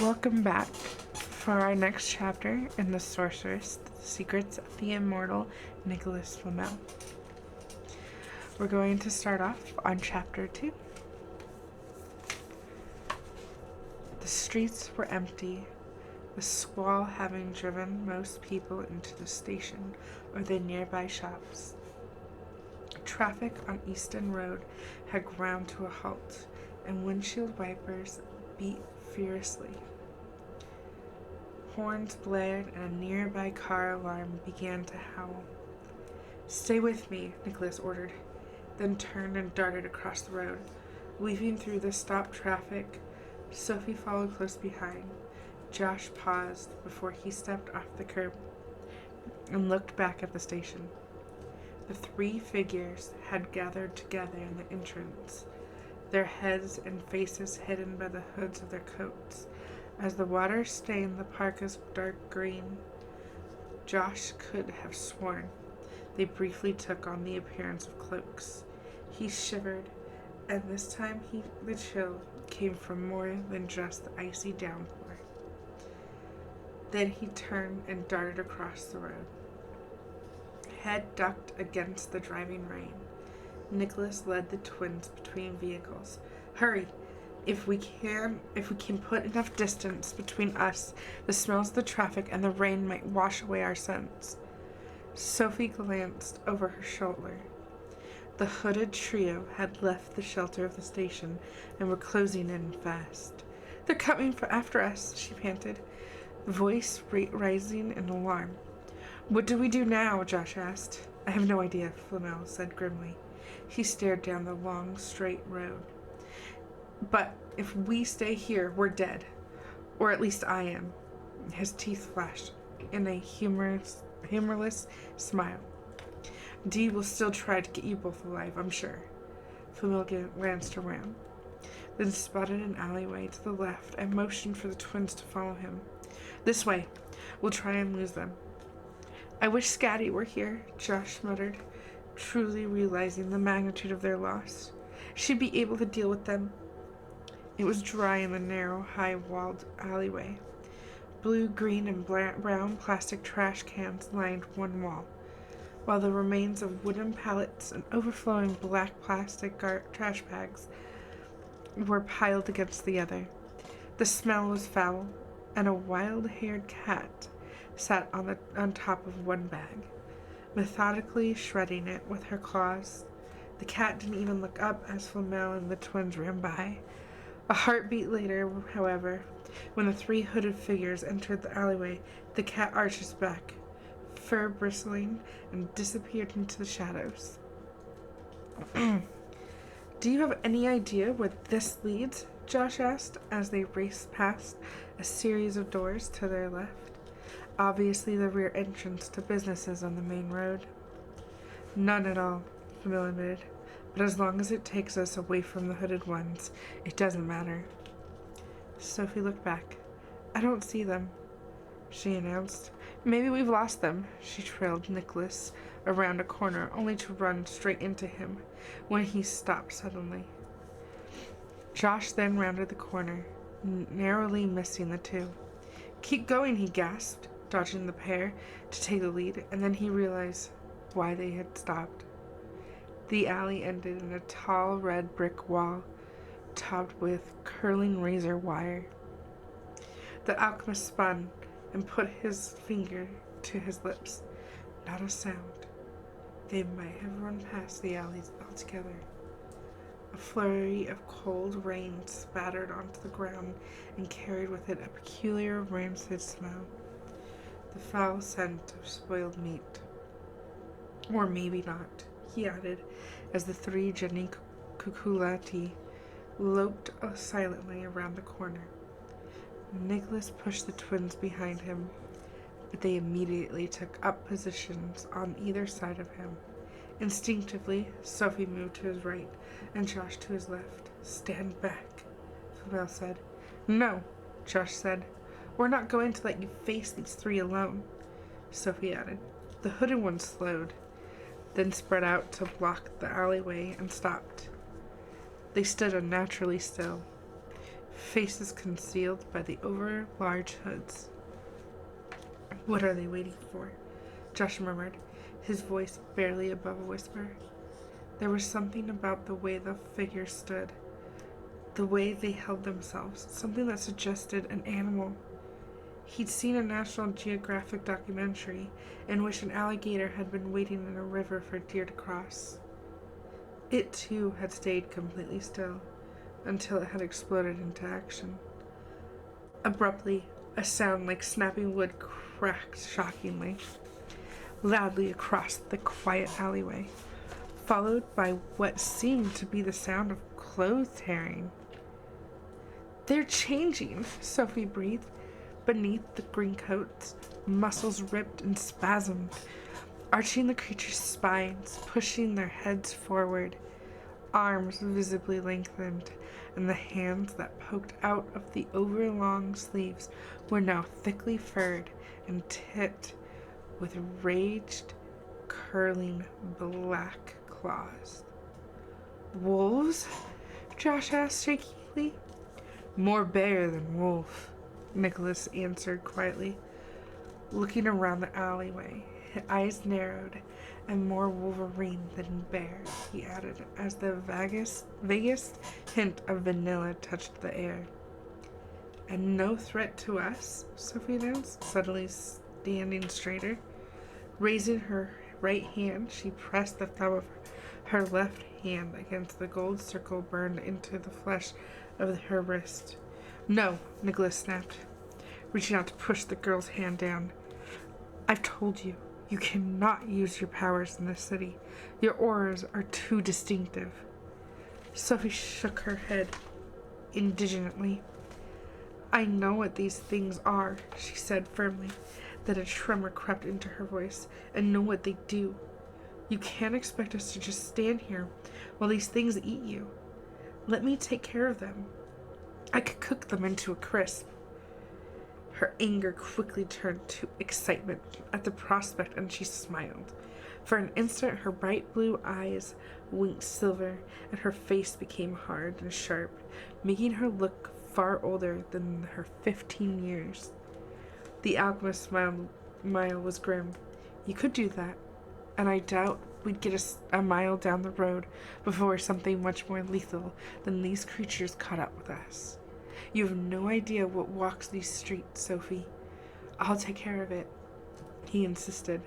Welcome back for our next chapter in The Sorceress, The Secrets of the Immortal Nicholas Flamel. We're going to start off on chapter 2. The streets were empty, the squall having driven most people into the station or the nearby shops. Traffic on Easton Road had ground to a halt, and windshield wipers beat furiously. Horns blared, and a nearby car alarm began to howl. "Stay with me," Nicholas ordered, then turned and darted across the road. Weaving through the stopped traffic, Sophie followed close behind. Josh paused before he stepped off the curb and looked back at the station. The three figures had gathered together in the entrance, their heads and faces hidden by the hoods of their coats. As the water stained the parka's dark green, Josh could have sworn they briefly took on the appearance of cloaks. He shivered, and this time the chill came from more than just the icy downpour. Then he turned and darted across the road. Head ducked against the driving rain. Nicholas led the twins between vehicles. "Hurry! If we can put enough distance between us, the smells of the traffic and the rain might wash away our scents." Sophie glanced over her shoulder. The hooded trio had left the shelter of the station and were closing in fast. "They're coming after us," she panted, voice rising in alarm. "What do we do now?" Josh asked. "I have no idea," Flamel said grimly. He stared down the long, straight road. "But if we stay here, we're dead. Or at least I am." His teeth flashed in a humorless smile. "Dee will still try to get you both alive, I'm sure." Flamel glanced around, then spotted an alleyway to the left and motioned for the twins to follow him. "This way. We'll try and lose them." "I wish Scatty were here," Josh muttered, truly realizing the magnitude of their loss. She'd be able to deal with them. It was dry in the narrow, high-walled alleyway. Blue, green, and brown plastic trash cans lined one wall, while the remains of wooden pallets and overflowing black plastic trash bags were piled against the other. The smell was foul, and a wild-haired cat sat on top of one bag, methodically shredding it with her claws. The cat didn't even look up as Flamel and the twins ran by. A heartbeat later, however, when the three hooded figures entered the alleyway, the cat arched its back, fur bristling, and disappeared into the shadows. "Do you have any idea where this leads?" Josh asked as they raced past a series of doors to their left, obviously the rear entrance to businesses on the main road. "None at all," Flamel admitted. "But as long as it takes us away from the hooded ones, it doesn't matter." Sophie looked back. "I don't see them," she announced. "Maybe we've lost them." She trailed Nicholas around a corner, only to run straight into him when he stopped suddenly. Josh then rounded the corner, narrowly missing the two. "Keep going," he gasped, dodging the pair to take the lead, and then he realized why they had stopped. The alley ended in a tall red brick wall, topped with curling razor wire. The alchemist spun and put his finger to his lips. Not a sound. They might have run past the alleys altogether. A flurry of cold rain spattered onto the ground and carried with it a peculiar rancid smell. The foul scent of spoiled meat. "Or maybe not," he added, as the three geniculati loped silently around the corner. Nicholas pushed the twins behind him, but they immediately took up positions on either side of him. Instinctively, Sophie moved to his right and Josh to his left. "Stand back," Flamel said. "No," Josh said. "We're not going to let you face these three alone," Sophie added. The hooded one slowed, then spread out to block the alleyway and stopped. They stood unnaturally still, faces concealed by the over-large hoods. "What are they waiting for?" Josh murmured, his voice barely above a whisper. There was something about the way the figures stood, the way they held themselves, something that suggested an animal. He'd seen a National Geographic documentary in which an alligator had been waiting in a river for deer to cross. It, too, had stayed completely still until it had exploded into action. Abruptly, a sound like snapping wood cracked shockingly, loudly across the quiet alleyway, followed by what seemed to be the sound of clothes tearing. "They're changing," Sophie breathed. Beneath the green coats, muscles ripped and spasmed, arching the creatures' spines, pushing their heads forward, arms visibly lengthened, and the hands that poked out of the overlong sleeves were now thickly furred and tipped with raged, curling black claws. "Wolves?" Josh asked shakily. "More bear than wolf," Nicholas answered quietly. Looking around the alleyway, his eyes narrowed, "and more wolverine than bear," he added, as the vaguest hint of vanilla touched the air. "And no threat to us?" Sophie announced, suddenly standing straighter. Raising her right hand, she pressed the thumb of her left hand against the gold circle burned into the flesh of her wrist. "No," Nicholas snapped, reaching out to push the girl's hand down. "I've told you, you cannot use your powers in this city. Your auras are too distinctive." Sophie shook her head indignantly. "I know what these things are," she said firmly. Then a tremor crept into her voice. "And know what they do. You can't expect us to just stand here while these things eat you. Let me take care of them. I could cook them into a crisp." Her anger quickly turned to excitement at the prospect, and she smiled. For an instant, her bright blue eyes winked silver, and her face became hard and sharp, making her look far older than her 15 years. The alchemist's smile was grim. "You could do that, and I doubt we'd get a mile down the road before something much more lethal than these creatures caught up with us. You have no idea what walks these streets, Sophie. I'll take care of it," he insisted.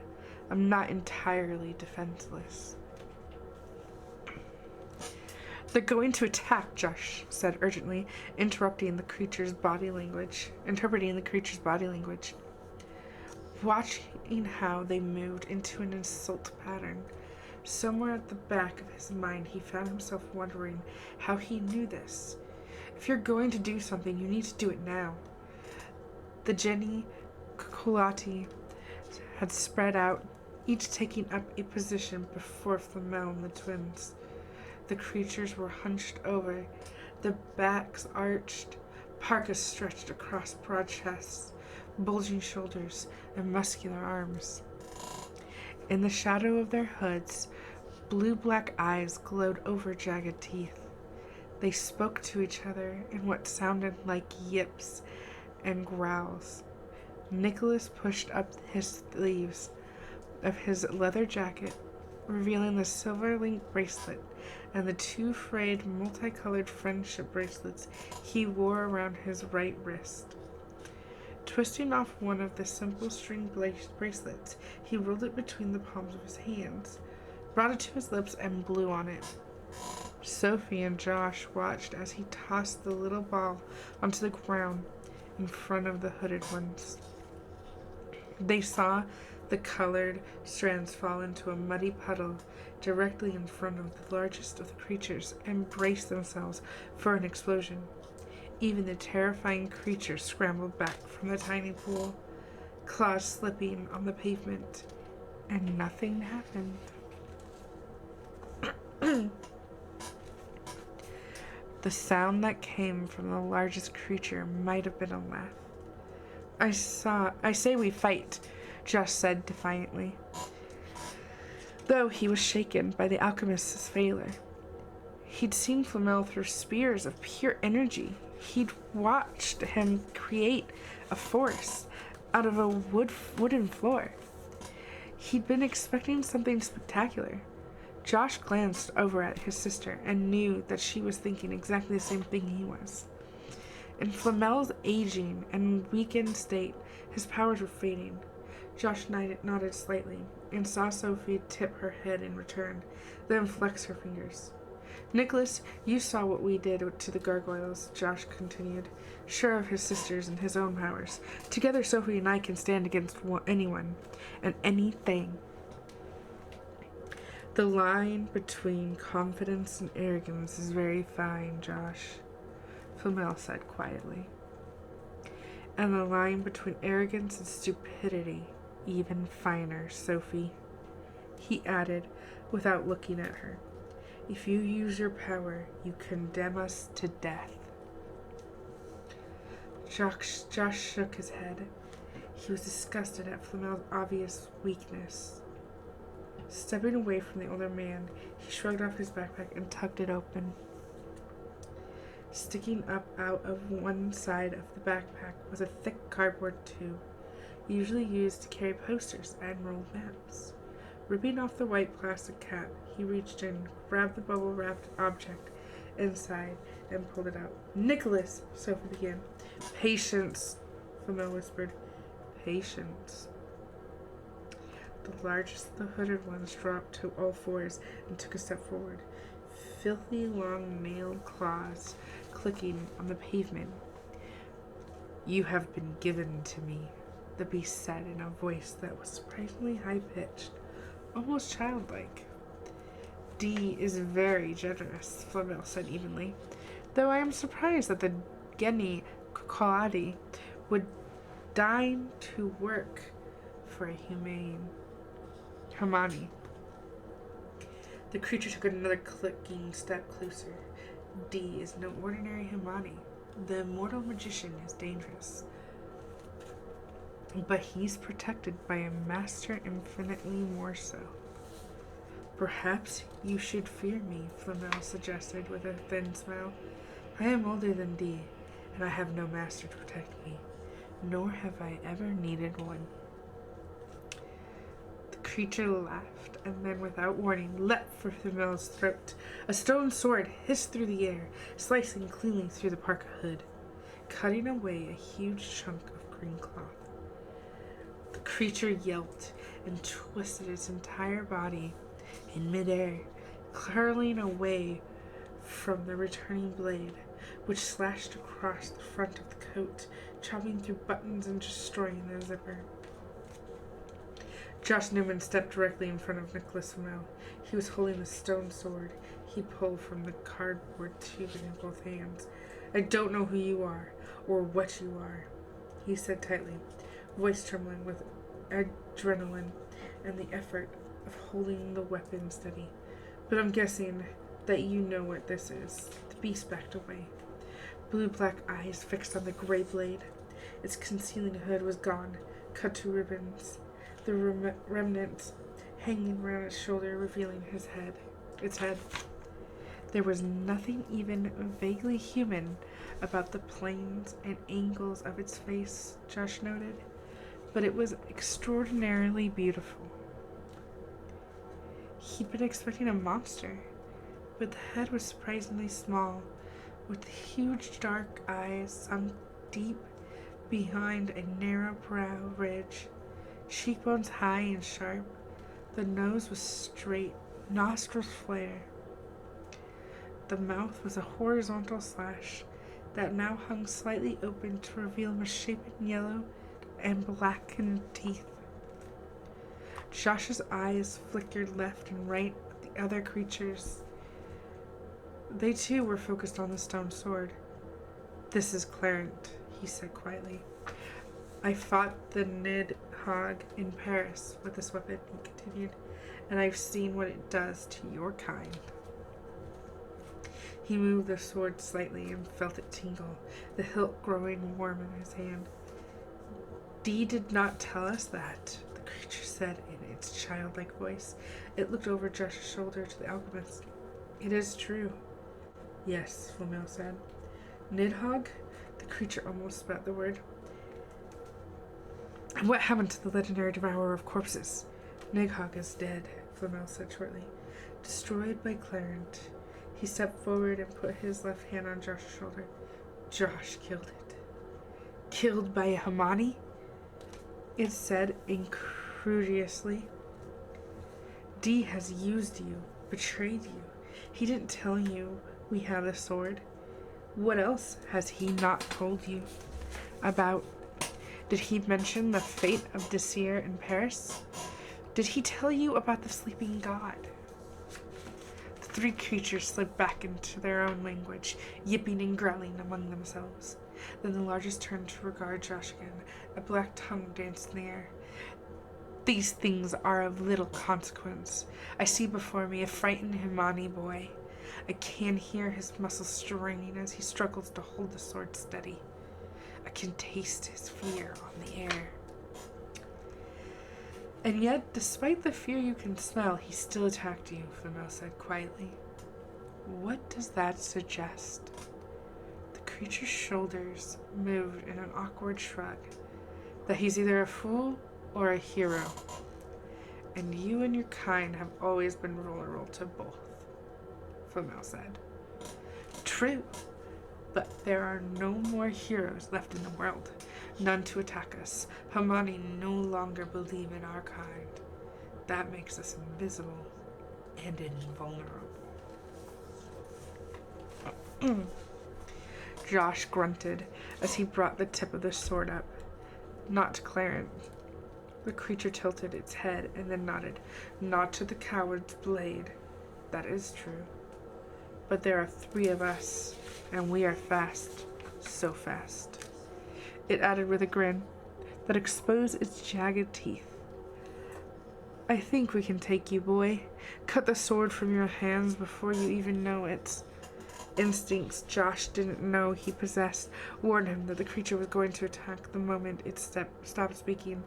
"I'm not entirely defenseless." "They're going to attack," Josh said urgently, interpreting the creature's body language. Watching how they moved into an assault pattern. Somewhere at the back of his mind, he found himself wondering how he knew this. If you're going to do something, you need to do it now. The Jenny Cuculati had spread out, each taking up a position before Flamel and the twins. The creatures were hunched over, their backs arched, parkas stretched across broad chests, bulging shoulders, and muscular arms. In the shadow of their hoods, blue-black eyes glowed over jagged teeth. They spoke to each other in what sounded like yips and growls. Nicholas pushed up his sleeves of his leather jacket, revealing the silver-linked bracelet and the two frayed, multicolored friendship bracelets he wore around his right wrist. Twisting off one of the simple string bracelets, he rolled it between the palms of his hands, brought it to his lips, and blew on it. Sophie and Josh watched as he tossed the little ball onto the ground in front of the hooded ones. They saw the colored strands fall into a muddy puddle directly in front of the largest of the creatures and braced themselves for an explosion. Even the terrifying creature scrambled back from the tiny pool, claws slipping on the pavement, and nothing happened. The sound that came from the largest creature might have been a laugh. I say we fight," Josh said defiantly, though he was shaken by the alchemist's failure. He'd seen Flamel throw spears of pure energy, He'd watched him create a force out of a wooden floor. He'd been expecting something spectacular. Josh glanced over at his sister and knew that she was thinking exactly the same thing he was. In Flamel's aging and weakened state, his powers were fading. Josh nodded slightly and saw Sophie tip her head in return, then flex her fingers. Nicholas, you saw what we did to the gargoyles, Josh continued, sure of his sisters and his own powers. Together, Sophie and I can stand against anyone and anything. The line between confidence and arrogance is very fine, Josh, Flamel said quietly. And the line between arrogance and stupidity, even finer, Sophie, he added without looking at her. If you use your power, you condemn us to death. Josh shook his head. He was disgusted at Flamel's obvious weakness. Stepping away from the older man, he shrugged off his backpack and tucked it open. Sticking up out of one side of the backpack was a thick cardboard tube, usually used to carry posters and roll maps. Ripping off the white plastic cap, he reached in, grabbed the bubble-wrapped object inside, and pulled it out. Nicholas, Sophie began. Patience, Flamel whispered. Patience. The largest of the hooded ones dropped to all fours and took a step forward, filthy long nailed claws clicking on the pavement. You have been given to me, the beast said in a voice that was surprisingly high-pitched, almost childlike. D is very generous, Flamel said evenly, though I am surprised that the Geni Kokoladi would deign to work for a Hermione. The creature took another clicking step closer. D is no ordinary Hermione. The immortal magician is dangerous, but he's protected by a master infinitely more so. Perhaps you should fear me, Flamel suggested with a thin smile. I am older than D, and I have no master to protect me, nor have I ever needed one. The creature laughed, and then, without warning, leapt for Flamel's throat. A stone sword hissed through the air, slicing cleanly through the parka hood, cutting away a huge chunk of green cloth. The creature yelped and twisted its entire body in midair, curling away from the returning blade, which slashed across the front of the coat, chopping through buttons and destroying the zipper. Josh Newman stepped directly in front of Nicholas Flamel. He was holding the stone sword he pulled from the cardboard tubing in both hands. I don't know who you are, or what you are, he said tightly, voice trembling with adrenaline and the effort of holding the weapon steady. But I'm guessing that you know what this is. The beast backed away, blue-black eyes fixed on the gray blade. Its concealing hood was gone, cut to ribbons, the remnants hanging around its shoulder, revealing its head. There was nothing even vaguely human about the planes and angles of its face, Josh noted, but it was extraordinarily beautiful. He'd been expecting a monster, but the head was surprisingly small, with huge dark eyes sunk deep behind a narrow brow ridge, cheekbones high and sharp. The nose was straight, nostrils flare. The mouth was a horizontal slash that now hung slightly open to reveal misshapen yellow and blackened teeth. Josh's eyes flickered left and right at the other creatures. They too were focused on the stone sword. This is Clarent, he said quietly. I fought the Nidhogg in Paris with this weapon, he continued, and I've seen what it does to your kind. He moved the sword slightly and felt it tingle, the hilt growing warm in his hand. Dee did not tell us that, the creature said in its childlike voice. It looked over Josh's shoulder to the alchemist. It is true. Yes, Flamel said. Nidhogg? The creature almost spat the word. And what happened to the legendary devourer of corpses? Nidhogg is dead, Flamel said shortly. Destroyed by Clarent. He stepped forward and put his left hand on Josh's shoulder. Josh killed it. Killed by a Hamani? It said incredulously. D has used you, betrayed you. He didn't tell you we had a sword. What else has he not told you about? Did he mention the fate of Desir in Paris? Did he tell you about the sleeping god? The three creatures slipped back into their own language, yipping and growling among themselves. Then the largest turned to regard Josh again. A black tongue danced in the air. These things are of little consequence. I see before me a frightened Himani boy. I can hear his muscles straining as he struggles to hold the sword steady. I can taste his fear on the air. And yet, despite the fear you can smell, he still attacked you, Flamel said quietly. What does that suggest? The creature's shoulders moved in an awkward shrug. That he's either a fool or a hero. And you and your kind have always been vulnerable to both, Flamel said. True, but there are no more heroes left in the world. None to attack us. Hamani no longer believe in our kind. That makes us invisible and invulnerable. Josh grunted as he brought the tip of the sword up. Not to Clarent. The creature tilted its head and then nodded. Not to the coward's blade. That is true. But there are 3 of us, and we are fast. So fast. It added with a grin that exposed its jagged teeth. I think we can take you, boy. Cut the sword from your hands before you even know its instincts Josh didn't know he possessed warned him that the creature was going to attack the moment it stopped speaking.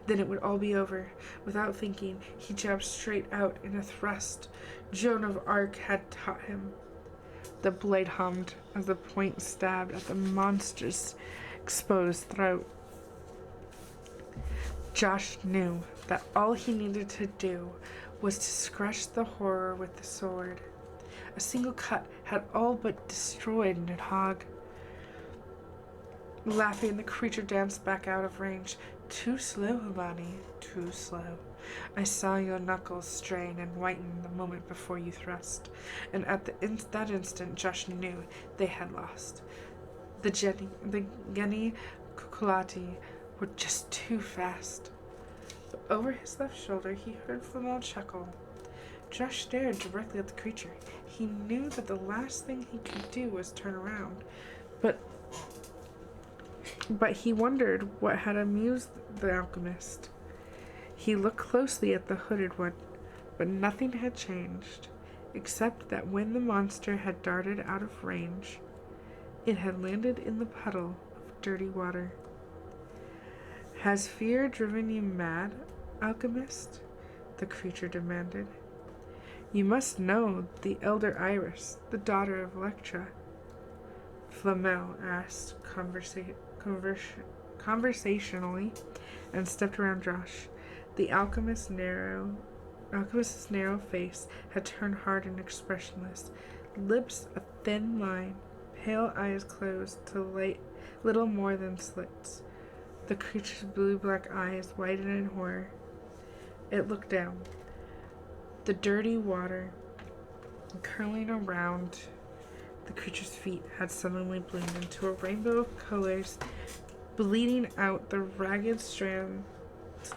Then it would all be over. Without thinking, he jabbed straight out in a thrust Joan of Arc had taught him. The blade hummed as the point stabbed at the monster's exposed throat. Josh knew that all he needed to do was to scratch the horror with the sword. A single cut had all but destroyed Nidhogg. Laughing, the creature danced back out of range. Too slow, Hamani, too slow. I saw your knuckles strain and whiten the moment before you thrust, and at that instant Josh knew they had lost. The Geni Kukulati were just too fast. But over his left shoulder he heard Flamel chuckle. Josh stared directly at the creature. He knew that the last thing he could do was turn around, but he wondered what had amused the alchemist. He looked closely at the hooded one, but nothing had changed, except that when the monster had darted out of range, it had landed in the puddle of dirty water. Has fear driven you mad, alchemist? The creature demanded. You must know the elder Iris, the daughter of Electra. Flamel asked conversationally and stepped around Josh. The alchemist's narrow face had turned hard and expressionless, lips a thin line, pale eyes closed to little more than slits. The creature's blue-black eyes widened in horror. It looked down. The dirty water curling around the creature's feet had suddenly bloomed into a rainbow of colors, bleeding out the ragged strands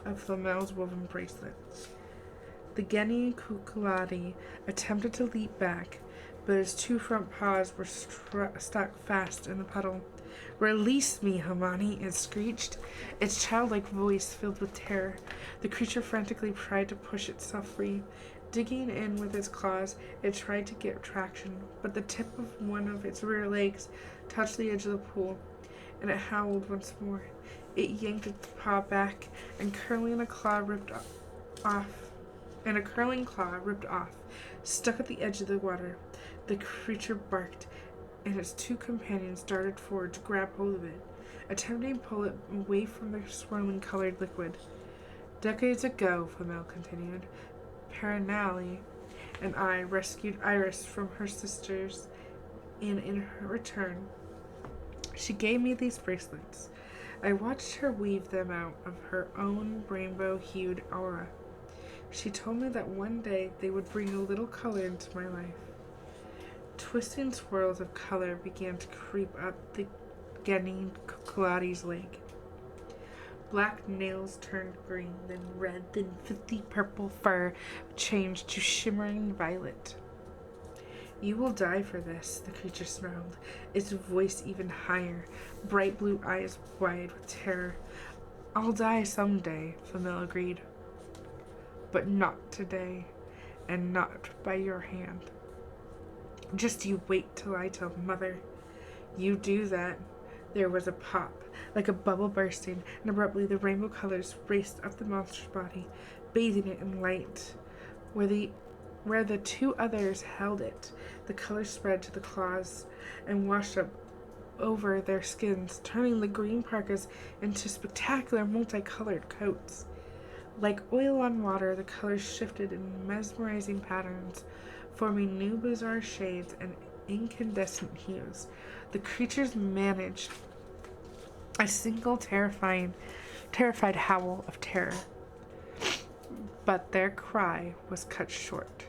of Flamel's woven bracelet. The Geni Kukulati attempted to leap back, but his 2 front paws were stuck fast in the puddle. Release me, Hamani, it screeched, its childlike voice filled with terror. The creature frantically tried to push itself free. Digging in with its claws, it tried to get traction, but the tip of one of its rear legs touched the edge of the pool, and it howled once more. It yanked its paw back, and a curling claw ripped off, stuck at the edge of the water. The creature barked, and its two companions darted forward to grab hold of it, attempting to pull it away from the swirling colored liquid. Decades ago, Flamel continued, Perenali and I rescued Iris from her sisters, and in her return, she gave me these bracelets. I watched her weave them out of her own rainbow-hued aura. She told me that one day they would bring a little color into my life. Twisting swirls of color began to creep up the Genning Kaladi's leg. Black nails turned green, then red, then filthy purple fur changed to shimmering violet. You will die for this, the creature snarled, its voice even higher, bright blue eyes wide with terror. I'll die someday, Flamel agreed. But not today, and not by your hand. Just you wait till I tell Mother. You do that. There was a pop, like a bubble bursting, and abruptly the rainbow colors raced up the monster's body, bathing it in light. Where the two others held it, the colors spread to the claws and washed up over their skins, turning the green parkas into spectacular multicolored coats. Like oil on water, the colors shifted in mesmerizing patterns, forming new bizarre shades and incandescent hues. The creatures managed a single terrified howl of terror. But their cry was cut short,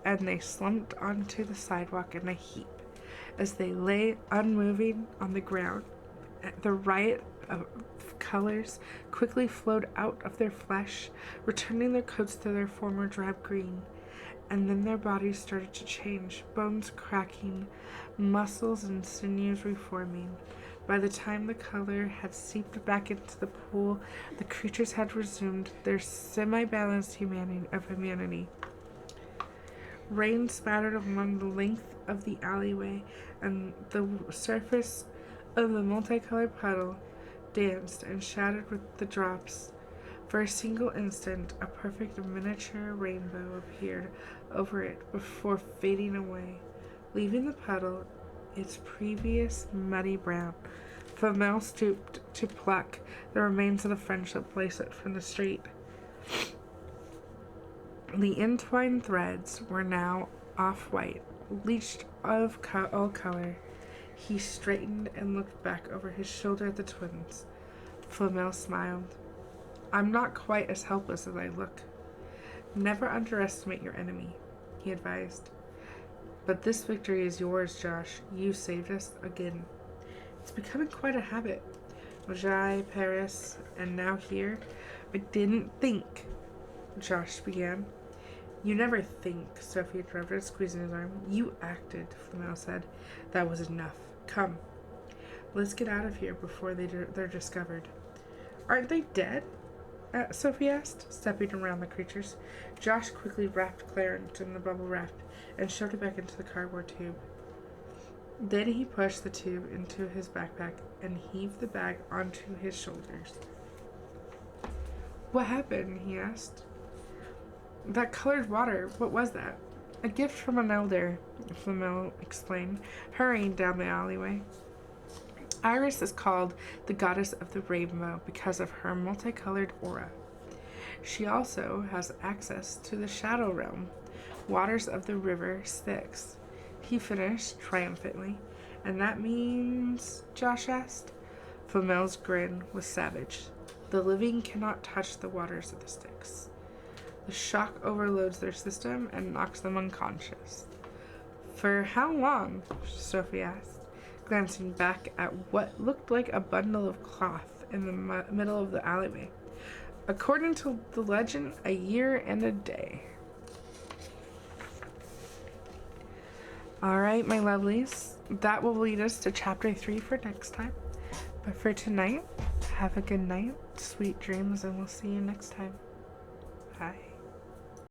and they slumped onto the sidewalk in a heap. As they lay unmoving on the ground, the riot of colors quickly flowed out of their flesh, returning their coats to their former drab green. And then their bodies started to change, bones cracking, muscles and sinews reforming. By the time the color had seeped back into the pool, the creatures had resumed their semi-balanced humanity. Rain spattered along the length of the alleyway, and the surface of the multicolored puddle danced and shattered with the drops. For a single instant, a perfect miniature rainbow appeared over it before fading away, leaving the puddle its previous muddy brown. Flamel stooped to pluck the remains of the friendship bracelet from the street. The entwined threads were now off-white, bleached of all color. He straightened and looked back over his shoulder at the twins. Flamel smiled. I'm not quite as helpless as I look. Never underestimate your enemy, he advised. But this victory is yours, Josh. You saved us again. It's becoming quite a habit. Mojai, Paris, and now here. I didn't think, Josh began. You never think, Sophie interrupted, squeezing his arm. You acted, Flamel said. That was enough. Come. Let's get out of here before they're discovered. Aren't they dead? Sophie asked, stepping around the creatures. Josh quickly wrapped Clarence in the bubble wrap and shoved it back into the cardboard tube. Then he pushed the tube into his backpack and heaved the bag onto his shoulders. What happened? He asked. That colored water, what was that? A gift from an elder, Flamel explained, hurrying down the alleyway. Iris is called the goddess of the rainbow because of her multicolored aura. She also has access to the shadow realm, waters of the river Styx. He finished triumphantly. And that means, Josh asked. Flamel's grin was savage. The living cannot touch the waters of the Styx. The shock overloads their system and knocks them unconscious. For how long? Sophie asked, glancing back at what looked like a bundle of cloth in the middle of the alleyway. According to the legend, a year and a day. All right, my lovelies, that will lead us to chapter 3 for next time. But for tonight, have a good night, sweet dreams, and we'll see you next time. Bye.